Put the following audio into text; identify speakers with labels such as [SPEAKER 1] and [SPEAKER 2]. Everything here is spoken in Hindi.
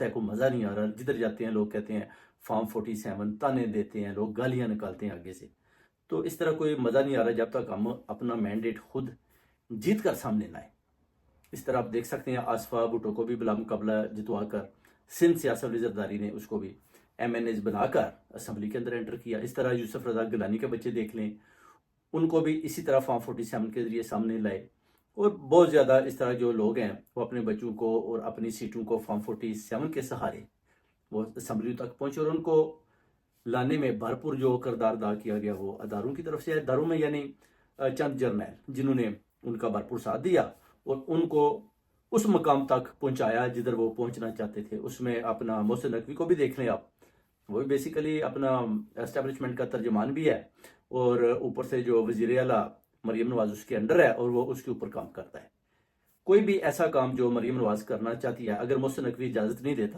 [SPEAKER 1] है, कोई मज़ा नहीं आ रहा। जिधर जाते हैं लोग कहते हैं फार्म 47, ताने देते हैं लोग, गालियाँ निकालते हैं आगे से। तो इस तरह कोई मज़ा नहीं आ रहा जब तक हम अपना मैंडेट खुद जीत कर सामने ना आए। इस तरह आप देख सकते हैं आसफा भुट्टो को भी बिला मुकाबला जितवा कर सिंध से आसफ अली जरदारी ने उसको भी MNAs बनाकर असम्बली के अंदर एंटर किया। इस तरह यूसुफ रजा गिलानी के बच्चे देख लें, उनको भी इसी तरह फॉर्म 47 के जरिए सामने लाए। और बहुत ज़्यादा इस तरह जो लोग हैं वो अपने बच्चों को और अपनी सीटों को फॉर्म 47 के सहारे वो असम्बली तक पहुँचे और उनको लाने में भरपूर जो किरदार अदा किया गया वो अदारों की तरफ से है। अदारों में यानी चंद जर्नैल जिन्होंने उनका भरपूर साथ दिया और उनको उस मकाम तक पहुंचाया जिधर वो पहुंचना चाहते थे। उसमें अपना मोहसिन नकवी को भी देख लें आप, वो भी बेसिकली अपना एस्टेब्लिशमेंट का तर्जमान भी है और ऊपर से जो वजीर आला मरीम नवाज उसके अंडर है और वो उसके ऊपर काम करता है। कोई भी ऐसा काम जो मरीम नवाज करना चाहती है, अगर मोहसिन नकवी इजाज़त नहीं देता